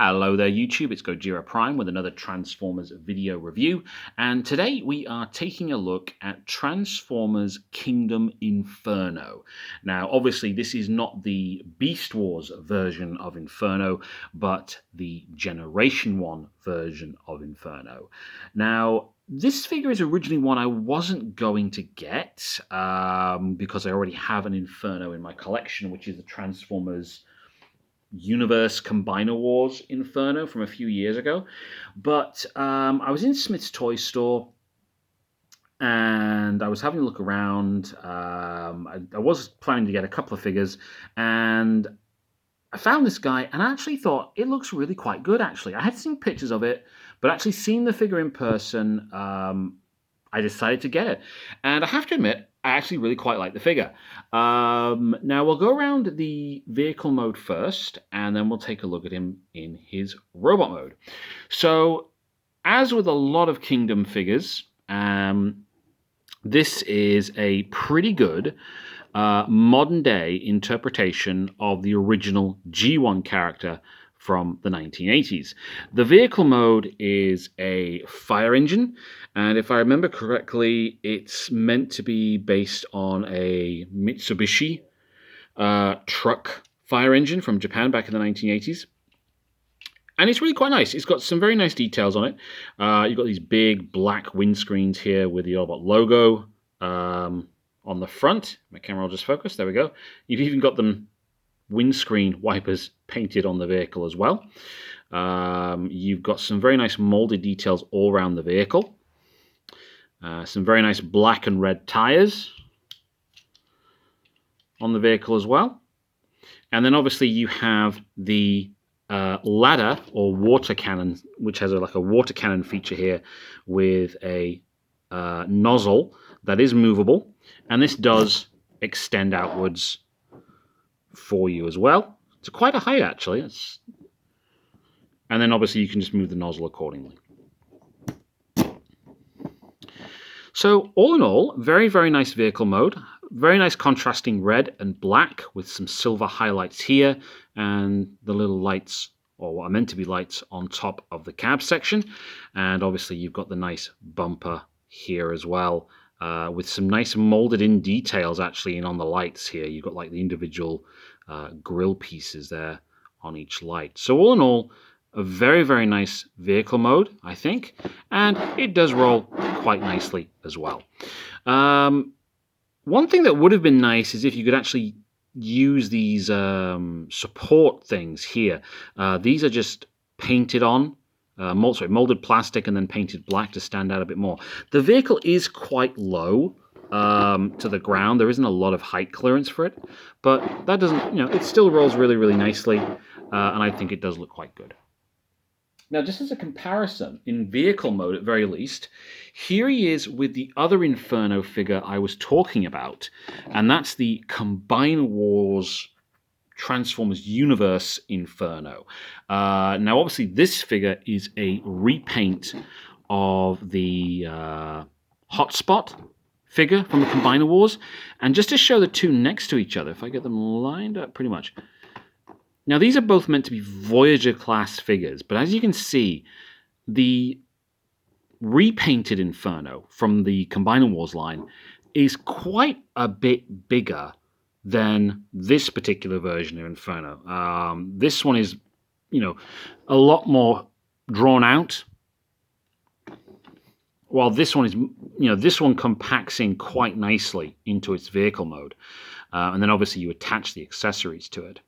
Hello there YouTube, it's Gojira Prime with another Transformers video review, and today we are taking a look at Transformers Kingdom Inferno. Now obviously this is not the Beast Wars version of Inferno, but the Generation 1 version of Inferno. Now this figure is originally one I wasn't going to get because I already have an Inferno in my collection, which is the Transformers Universe Combiner Wars Inferno from a few years ago. But I was in Smith's toy store and I was having a look around. I was planning to get a couple of figures, and I found this guy and I actually thought it looks really quite good. Actually, I had seen pictures of it, but actually seeing the figure in person, I decided to get it. And I have to admit, I actually really quite like the figure. Now we'll go around the vehicle mode first, and then we'll take a look at him in his robot mode. So, as with a lot of Kingdom figures, this is a pretty good modern-day interpretation of the original G1 character from the 1980s. The vehicle mode is a fire engine, and if I remember correctly, it's meant to be based on a Mitsubishi truck fire engine from Japan back in the 1980s. And it's really quite nice. It's got some very nice details on it. You've got these big black windscreens here with the Autobot logo on the front. My camera will just focus. There we go. You've even got them windscreen wipers painted on the vehicle as well. You've got some very nice molded details all around the vehicle. Some very nice black and red tires on the vehicle as well. And then obviously you have the ladder or water cannon, which has like a water cannon feature here with a nozzle that is movable. And this does extend outwards for you as well. It's quite a height actually. And then obviously you can just move the nozzle accordingly. So all in all, very, very nice vehicle mode. Very nice contrasting red and black with some silver highlights here and the little lights, or what are meant to be lights, on top of the cab section. And obviously you've got the nice bumper here as well, with some nice molded in details actually in on the lights here. You've got like the individual grill pieces there on each light. So all in all, a very, very nice vehicle mode, I think, and it does roll quite nicely as well. One thing that would have been nice is if you could actually use these support things here. These are just painted on, molded plastic and then painted black to stand out a bit more. The vehicle is quite low to the ground. There isn't a lot of height clearance for it, but that doesn't, it still rolls really, really nicely, and I think it does look quite good. Now, just as a comparison, in vehicle mode at very least, here he is with the other Inferno figure I was talking about, and that's the Combiner Wars Transformers Universe Inferno. Now, obviously, this figure is a repaint of the Hotspot figure from the Combiner Wars, and just to show the two next to each other, if I get them lined up pretty much. Now, these are both meant to be Voyager-class figures, but as you can see, the repainted Inferno from the Combiner Wars line is quite a bit bigger than this particular version of Inferno. This one is, a lot more drawn out, while this one is, this one compacts in quite nicely into its vehicle mode. And then obviously you attach the accessories to it.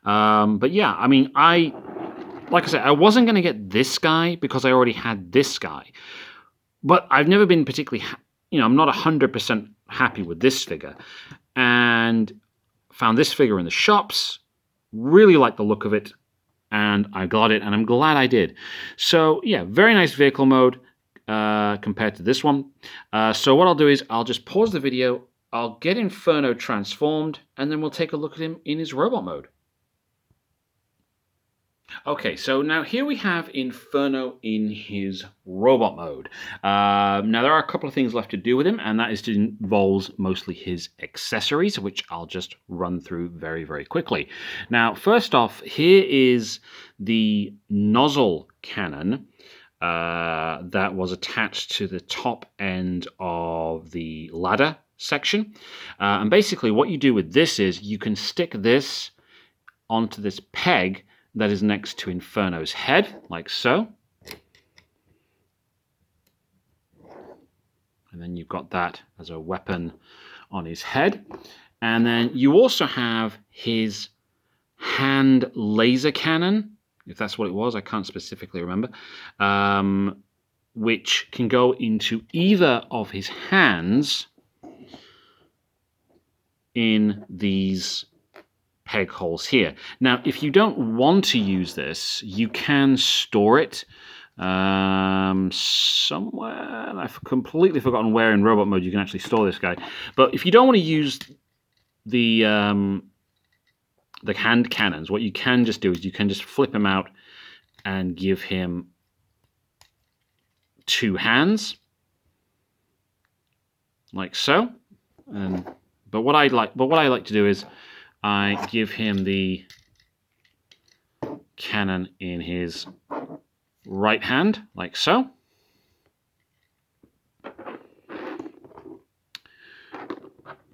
But yeah, I mean, like I said, I wasn't going to get this guy because I already had this guy. But I've never been particularly, I'm not 100% happy with this figure. And found this figure in the shops, really liked the look of it, and I got it, and I'm glad I did. So yeah, very nice vehicle mode compared to this one. So what I'll do is I'll just pause the video, I'll get Inferno transformed, and then we'll take a look at him in his robot mode. Okay, so now here we have Inferno in his robot mode. Now there are a couple of things left to do with him, and that involves mostly his accessories, which I'll just run through very, very quickly. Now, first off, here is the Nozzle Cannon that was attached to the top end of the ladder section. And basically what you do with this is you can stick this onto this peg that is next to Inferno's head, like so. And then you've got that as a weapon on his head. And then you also have his hand laser cannon, if that's what it was, I can't specifically remember, which can go into either of his hands in these peg holes here. Now, if you don't want to use this, you can store it somewhere. I've completely forgotten where in robot mode you can actually store this guy. But if you don't want to use the hand cannons, what you can just do is you can just flip him out and give him 2 hands, like so. But what I like to do is I give him the cannon in his right hand, like so.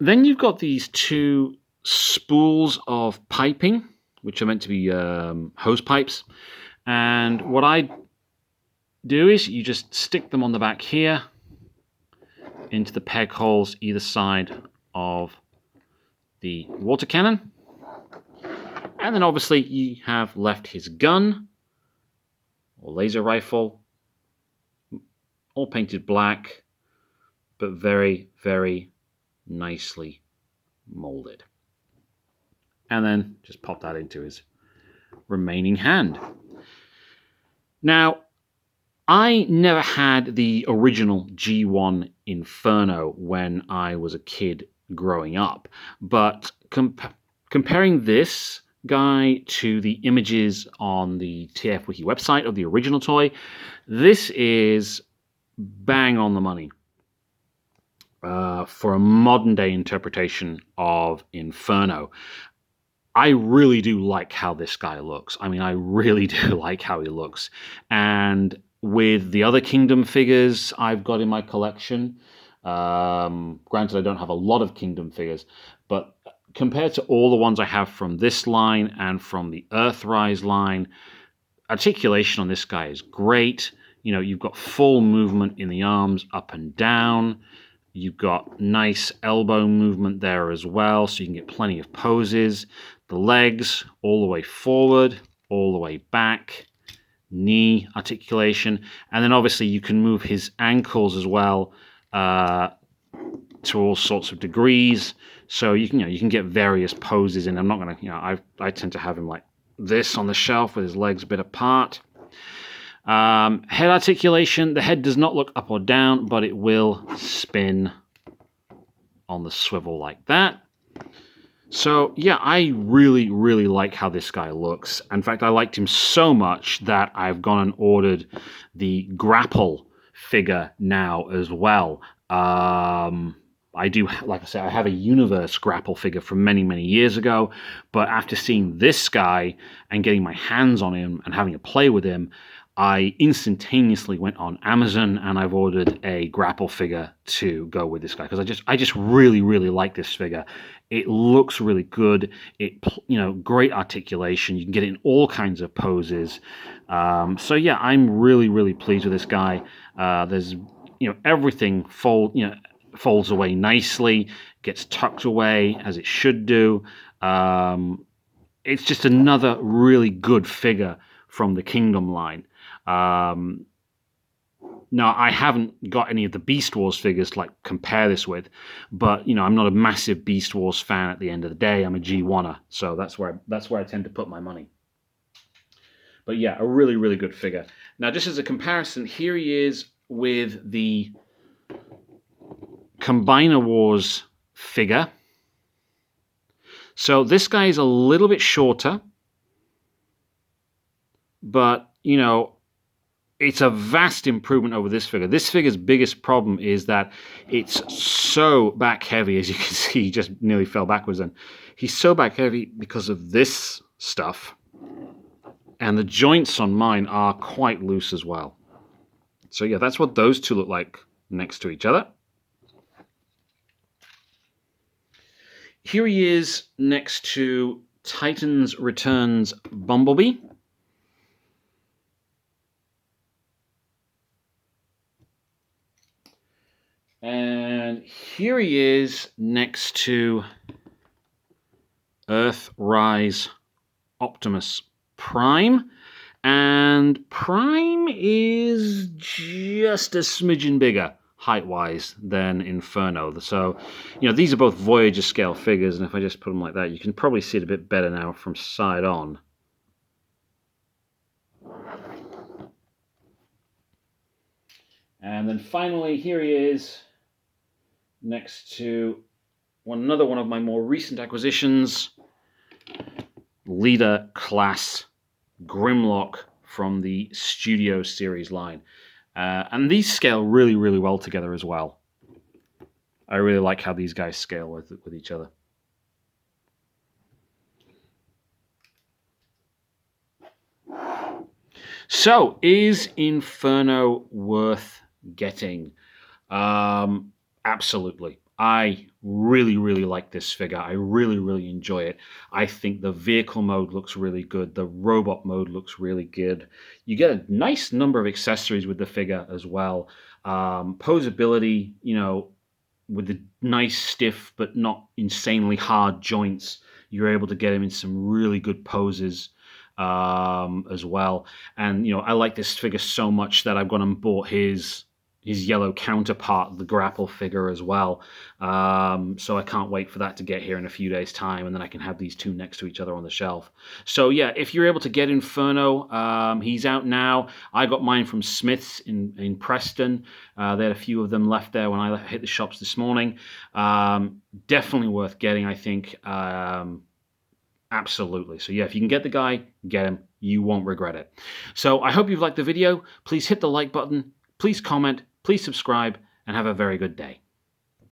Then you've got these 2 spools of piping, which are meant to be hose pipes. And what I do is you just stick them on the back here into the peg holes either side of the water cannon. And then obviously you have left his gun or laser rifle, all painted black, but very, very nicely molded. And then just pop that into his remaining hand. Now, I never had the original G1 Inferno when I was a kid growing up, but comparing this guy to the images on the TF Wiki website of the original toy, this is bang on the money for a modern day interpretation of Inferno. I really do like how this guy looks. I mean, I really do like how he looks. And with the other Kingdom figures I've got in my collection, granted I don't have a lot of Kingdom figures, but compared to all the ones I have from this line and from the Earthrise line, articulation on this guy is great. You know, you've got full movement in the arms up and down. You've got nice elbow movement there as well, so you can get plenty of poses. The legs all the way forward, all the way back, knee articulation, and then obviously you can move his ankles as well to all sorts of degrees. So you can get various poses in. I'm not gonna, I tend to have him like this on the shelf with his legs a bit apart. Head articulation, the head does not look up or down, but it will spin on the swivel like that. So yeah, I really, really like how this guy looks. In fact, I liked him so much that I've gone and ordered the grapple figure now as well. I do, like I said, I have a Universe grapple figure from many, many years ago, but after seeing this guy and getting my hands on him and having a play with him, I instantaneously went on Amazon and I've ordered a grapple figure to go with this guy because I just really, really like this figure. It looks really good. Great articulation. You can get it in all kinds of poses. So yeah, I'm really, really pleased with this guy. There's, everything folds away nicely, gets tucked away as it should do. It's just another really good figure from the Kingdom line. Now, I haven't got any of the Beast Wars figures to compare this with, but I'm not a massive Beast Wars fan at the end of the day. I'm a G1er, so that's where I tend to put my money. But yeah, a really, really good figure. Now, just as a comparison, here he is with the Combiner Wars figure. So this guy is a little bit shorter, but it's a vast improvement over this figure. This figure's biggest problem is that it's so back heavy. As you can see, he just nearly fell backwards then. He's so back heavy because of this stuff. And the joints on mine are quite loose as well. So yeah, that's what those two look like next to each other. Here he is next to Titans Returns Bumblebee. And here he is next to Earthrise Optimus Prime. And Prime is just a smidgen bigger height-wise than Inferno. So, you know, these are both Voyager scale figures, and if I just put them like that, you can probably see it a bit better now from side on. And then finally, here he is next to another one of my more recent acquisitions, Leader Class Grimlock from the Studio Series line. And these scale really, really well together as well. I really like how these guys scale with each other. So, is Inferno worth getting? Absolutely. I really, really like this figure. I really, really enjoy it. I think the vehicle mode looks really good. The robot mode looks really good. You get a nice number of accessories with the figure as well. Posability, you know, with the nice stiff but not insanely hard joints, you're able to get him in some really good poses as well. And, you know, I like this figure so much that I've gone and bought his yellow counterpart, the grapple figure, as well. So I can't wait for that to get here in a few days' time, and then I can have these two next to each other on the shelf. So yeah, if you're able to get Inferno, he's out now. I got mine from Smith's in Preston. They had a few of them left there when I hit the shops this morning. Definitely worth getting, I think. Absolutely. So yeah, if you can get the guy, get him. You won't regret it. So I hope you've liked the video. Please hit the like button. Please comment. Please subscribe, and have a very good day.